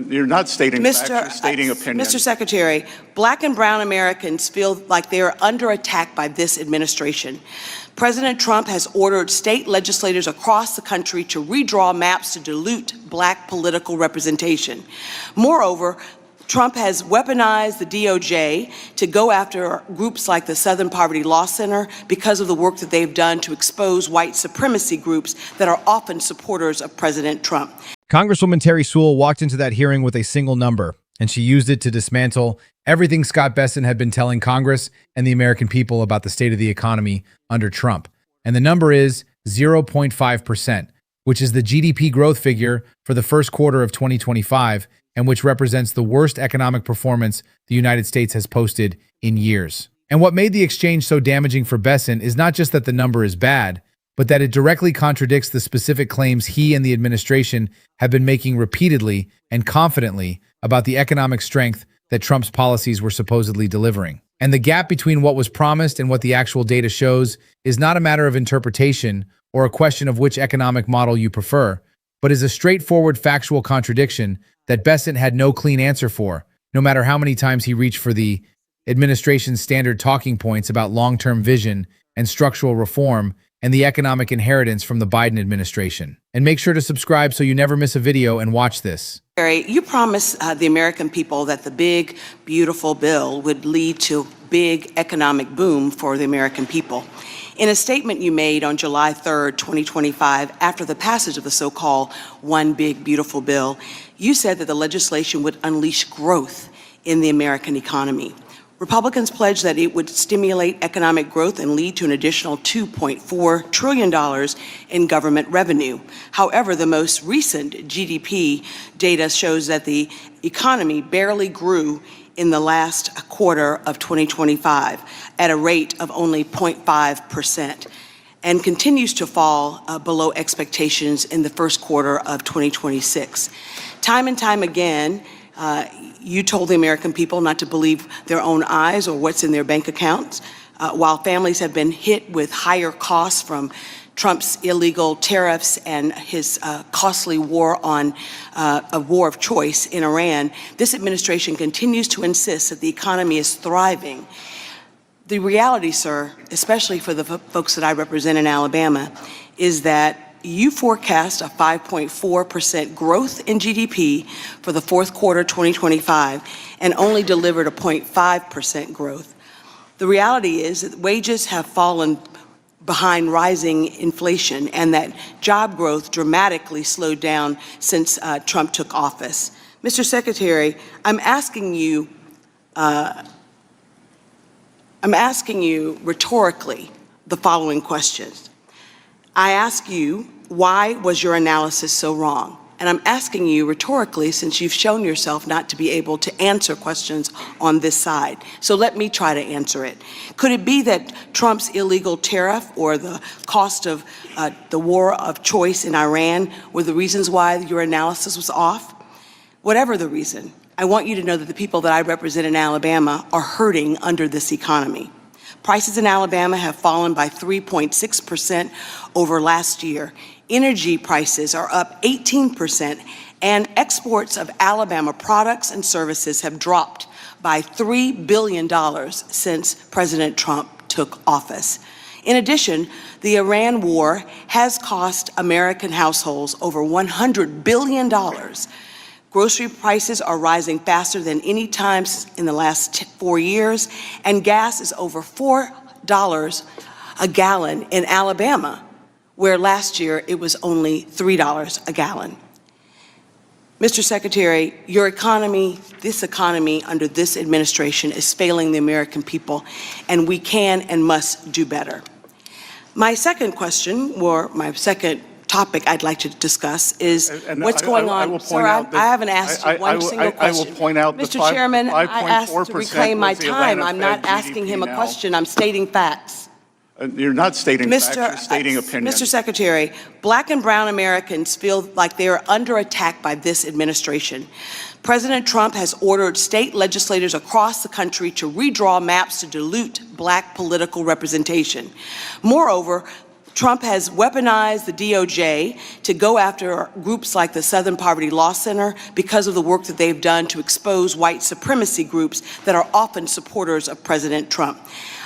You're not stating facts, you're stating opinion. Mr. Secretary, Black and brown Americans feel like they are under attack by this administration. President Trump has ordered state legislators across the country to redraw maps to dilute Black political representation. Moreover, Trump has weaponized the DOJ to go after groups like the Southern Poverty Law Center because of the work that they've done to expose white supremacy groups that are often supporters of President Trump. Congresswoman Terri Sewell walked into that hearing with a single number, and she used it to dismantle everything Scott Bessent had been telling Congress and the American people about the state of the economy under Trump. And the number is 0.5%, which is the GDP growth figure for the first quarter of 2025, and which represents the worst economic performance the United States has posted in years. And what made the exchange so damaging for Bessent is not just that the number is bad, but that it directly contradicts the specific claims he and the administration have been making repeatedly and confidently about the economic strength that Trump's policies were supposedly delivering. And the gap between what was promised and what the actual data shows is not a matter of interpretation or a question of which economic model you prefer, but is a straightforward factual contradiction that Bessent had no clean answer for, no matter how many times he reached for the administration's standard talking points about long-term vision and structural reform and the economic inheritance from the Biden administration. And make sure to subscribe so you never miss a video and watch this. You promised the American people that the big, beautiful bill would lead to big economic boom for the American people. In a statement you made on July 3rd, 2025, after the passage of the so-called One Big Beautiful Bill, you said that the legislation would unleash growth in the American economy. Republicans pledged that it would stimulate economic growth and lead to an additional $2.4 trillion in government revenue. However, the most recent GDP data shows that the economy barely grew in the last quarter of 2025 at a rate of only 0.5% and continues to fall below expectations in the first quarter of 2026. Time and time again, you told the American people not to believe their own eyes or what's in their bank accounts, while families have been hit with higher costs from Trump's illegal tariffs and his costly war on a war of choice in Iran. This administration continues to insist that the economy is thriving. The reality, sir, especially for the folks that I represent in Alabama, is that you forecast a 5.4% growth in GDP for the fourth quarter 2025 and only delivered a 0.5% growth. The reality is that wages have fallen behind rising inflation and that job growth dramatically slowed down since Trump took office. Mr. Secretary, I'm asking you rhetorically the following questions. I ask you, why was your analysis so wrong? And I'm asking you rhetorically, since you've shown yourself not to be able to answer questions on this side. So let me try to answer it. Could it be that Trump's illegal tariff or the cost of the war of choice in Iran were the reasons why your analysis was off? Whatever the reason, I want you to know that the people that I represent in Alabama are hurting under this economy. Prices in Alabama have fallen by 3.6% over last year. Energy prices are up 18%, and exports of Alabama products and services have dropped by $3 billion since President Trump took office. In addition, the Iran war has cost American households over $100 billion. Grocery prices are rising faster than any time in the last 4 years, and gas is over $4 a gallon in Alabama, where last year it was only $3 a gallon. Mr. Secretary, your economy, this economy under this administration is failing the American people, and we can and must do better. My second question, or my second topic I'd like to discuss is what's going on. Sir, I haven't asked you one single question. I will point out Mr. Chairman, I asked to reclaim my time. I'm not asking him a question. I'm stating facts. You're not stating facts, you're stating opinion. Mr. Secretary, Black and brown Americans feel like they are under attack by this administration. President Trump has ordered state legislators across the country to redraw maps to dilute Black political representation. Moreover, Trump has weaponized the DOJ to go after groups like the Southern Poverty Law Center because of the work that they've done to expose white supremacy groups that are often supporters of President Trump.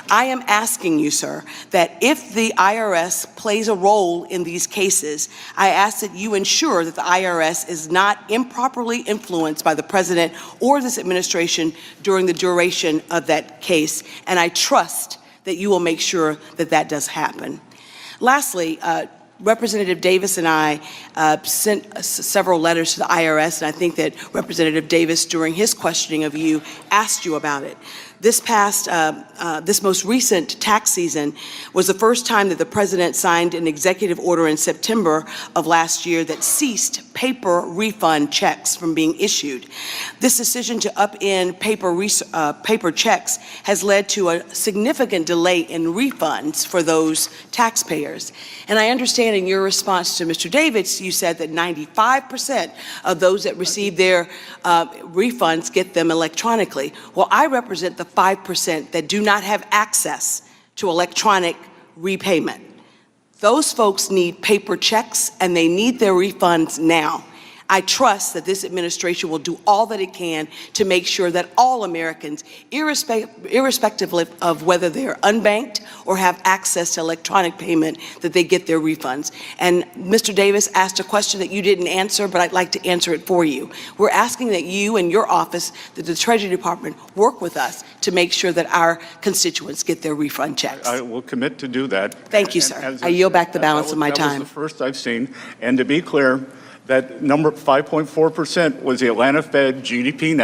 I am asking you, sir, that if the IRS plays a role in these cases, I ask that you ensure that the IRS is not improperly influenced by the president or this administration during the duration of that case, and I trust that you will make sure that that does happen. Lastly, Representative Davis and I sent several letters to the IRS, and I think that Representative Davis, during his questioning of you, asked you about it. This most recent tax season was the first time that the president signed an executive order in September of last year that ceased paper refund checks from being issued. This decision to upend paper checks has led to a significant delay in refunds for those taxpayers. And I understand in your response to Mr. Davis, you said that 95% of those that receive their refunds get them electronically. Well, I represent the 5% that do not have access to electronic repayment. Those folks need paper checks and they need their refunds now. I trust that this administration will do all that it can to make sure that all Americans, irrespective of whether they're unbanked or have access to electronic payment, that they get their refunds. And Mr. Davis asked a question that you didn't answer, but I'd like to answer it for you. We're asking that you and your office, that the Treasury Department, work with us to make sure that our constituents get their refund checks. I will commit to do that. Thank you, sir. I yield back the balance of my time. That was the first I've seen. And to be clear, that number 5.4% was the Atlanta Fed GDP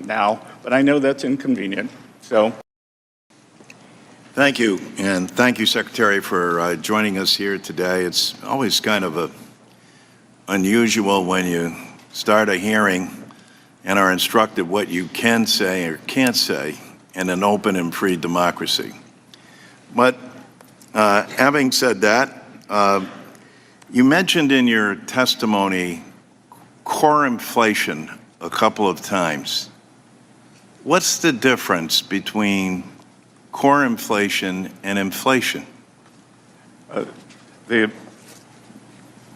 now, but I know that's inconvenient. So, thank you, and thank you, Secretary, for joining us here today. It's always kind of unusual when you start a hearing and are instructed what you can say or can't say in an open and free democracy. But having said that, you mentioned in your testimony core inflation a couple of times. What's the difference between core inflation and inflation?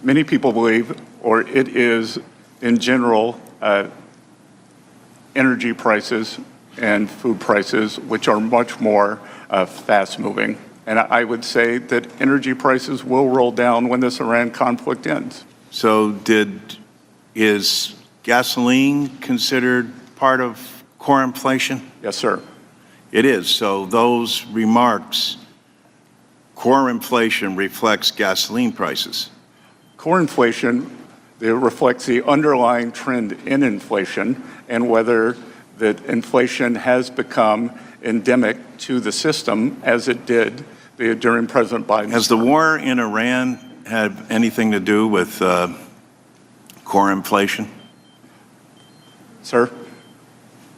Many people believe, or it is in general, energy prices and food prices, which are much more fast-moving. And I would say that energy prices will roll down when this Iran conflict ends. So is gasoline considered part of core inflation? Yes, sir. It is. So those remarks, core inflation reflects gasoline prices. Core inflation, it reflects the underlying trend in inflation and whether that inflation has become endemic to the system as it did during President Biden. Has the war in Iran had anything to do with core inflation? Sir?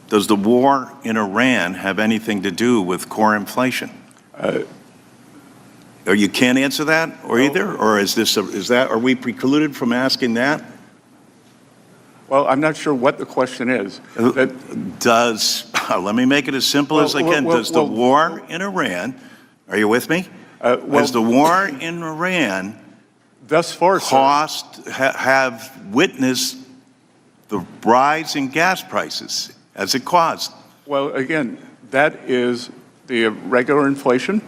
Does the war in Iran have anything to do with core inflation? Or you can't answer that, or no. either? Or are we precluded from asking that? Well, I'm not sure what the question is. Let me make it as simple as I can. Does the war in Iran, are you with me? Has the war in Iran thus far, have witnessed the rise in gas prices as it caused? Well, again, that is the regular inflation,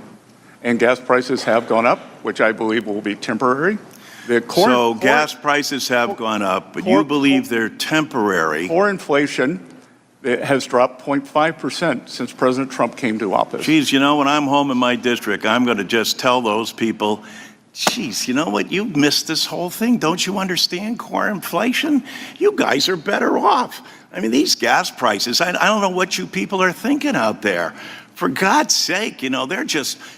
and gas prices have gone up, which I believe will be temporary. Gas prices have gone up, but you believe they're temporary. Core inflation has dropped 0.5% since President Trump came to office. Geez, you know, when I'm home in my district, I'm going to just tell those people, geez, you know what? You've missed this whole thing. Don't you understand core inflation? You guys are better off. I mean, these gas prices, I don't know what you people are thinking out there. For God's sake, you know,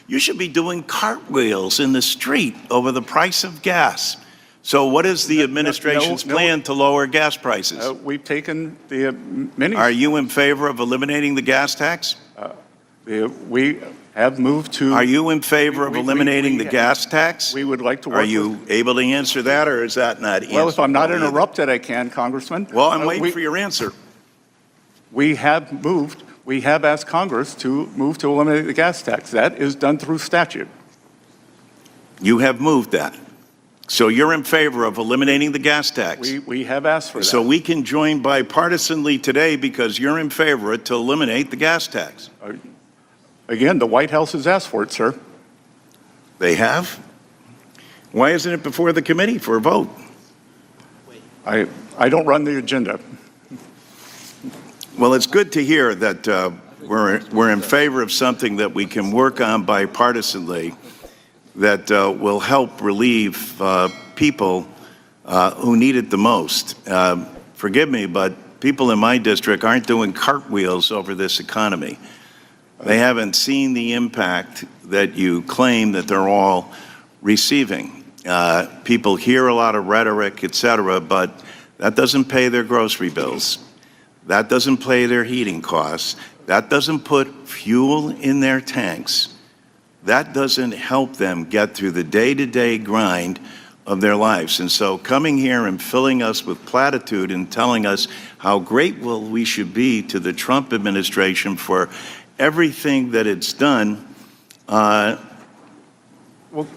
you should be doing cartwheels in the street over the price of gas. So what is the administration's plan to lower gas prices? We've taken the many. Are you in favor of eliminating the gas tax? We have moved to. Are you in favor of eliminating the gas tax? We would like to work. Are you able to answer that, or is that not answered? Well, if I'm not interrupted, I can, Congressman. Well, I'm waiting for your answer. We have asked Congress to move to eliminate the gas tax. That is done through statute. You have moved that. So you're in favor of eliminating the gas tax. We have asked for that. So we can join bipartisanly today because you're in favor to eliminate the gas tax. Again, the White House has asked for it, sir. They have? Why isn't it before the committee for a vote? I don't run the agenda. Well, it's good to hear that we're in favor of something that we can work on bipartisanly that will help relieve people who need it the most. Forgive me, but people in my district aren't doing cartwheels over this economy. They haven't seen the impact that you claim that they're all receiving. People hear a lot of rhetoric, et cetera, but that doesn't pay their grocery bills. That doesn't pay their heating costs. That doesn't put fuel in their tanks. That doesn't help them get through the day-to-day grind of their lives. And so coming here and filling us with platitude and telling us how grateful we should be to the Trump administration for everything that it's done, Well,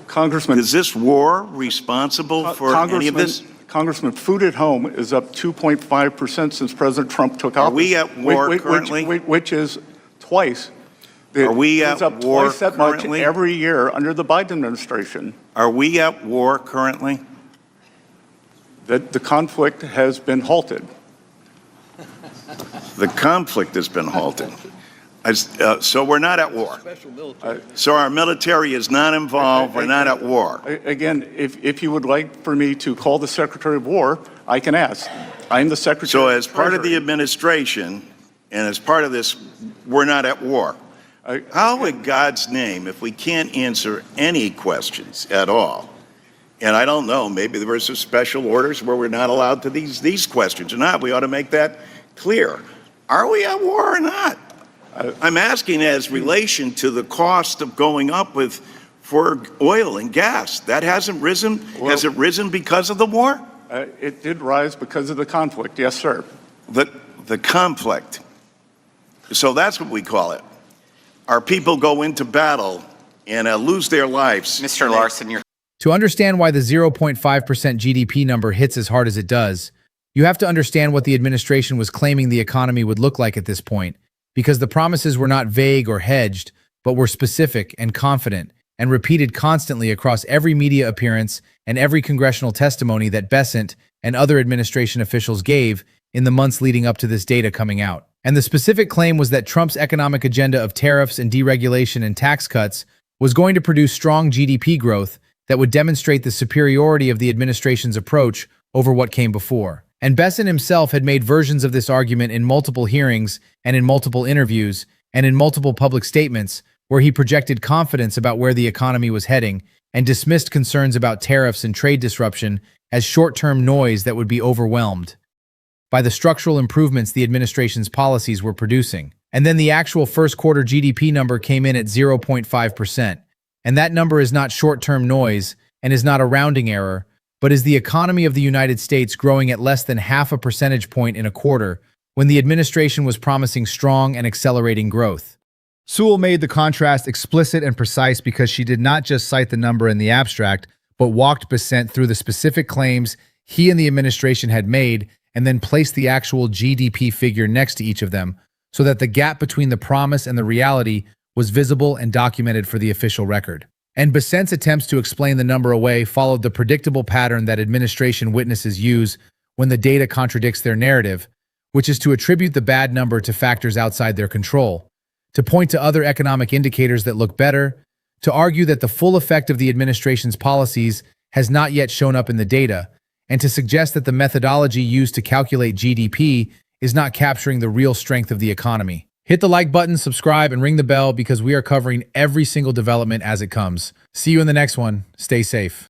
Congressman, is this war responsible for any of this? Congressman, food at home is up 2.5% since President Trump took office. Are we at war currently? Which is twice. Are we It's at up war twice that much currently? every year under the Biden administration. Are we at war currently? That the conflict has been halted. The conflict has been halted. So we're not at war. So our military is not involved. We're not at war. Again, if you would like for me to call the Secretary of War, I can ask. I'm the Secretary So of as part of the Treasury. administration and as part of this, we're not at war. How in God's name, if we can't answer any questions at all, and I don't know, maybe there were some special orders where we're not allowed to these questions or not, we ought to make that clear. Are we at war or not? I'm asking as relation to the cost of going up for oil and gas. That hasn't risen. Has it risen because of the war? It did rise because of the conflict, yes, sir. The conflict. So that's what we call it. Our people go into battle and lose their lives. Mr. Larson, you're To understand why the 0.5% GDP number hits as hard as it does, you have to understand what the administration was claiming the economy would look like at this point, because the promises were not vague or hedged, but were specific and confident and repeated constantly across every media appearance and every congressional testimony that Bessent and other administration officials gave in the months leading up to this data coming out. And the specific claim was that Trump's economic agenda of tariffs and deregulation and tax cuts was going to produce strong GDP growth that would demonstrate the superiority of the administration's approach over what came before. And Bessent himself had made versions of this argument in multiple hearings and in multiple interviews and in multiple public statements where he projected confidence about where the economy was heading and dismissed concerns about tariffs and trade disruption as short-term noise that would be overwhelmed by the structural improvements the administration's policies were producing. And then the actual first quarter GDP number came in at 0.5%. And that number is not short-term noise and is not a rounding error, but is the economy of the United States growing at less than half a percentage point in a quarter when the administration was promising strong and accelerating growth. Sewell made the contrast explicit and precise because she did not just cite the number in the abstract, but walked Bessent through the specific claims he and the administration had made and then placed the actual GDP figure next to each of them so that the gap between the promise and the reality was visible and documented for the official record. And Bessent's attempts to explain the number away followed the predictable pattern that administration witnesses use when the data contradicts their narrative, which is to attribute the bad number to factors outside their control, to point to other economic indicators that look better, to argue that the full effect of the administration's policies has not yet shown up in the data, and to suggest that the methodology used to calculate GDP is not capturing the real strength of the economy. Hit the like button, subscribe, and ring the bell because we are covering every single development as it comes. See you in the next one. Stay safe.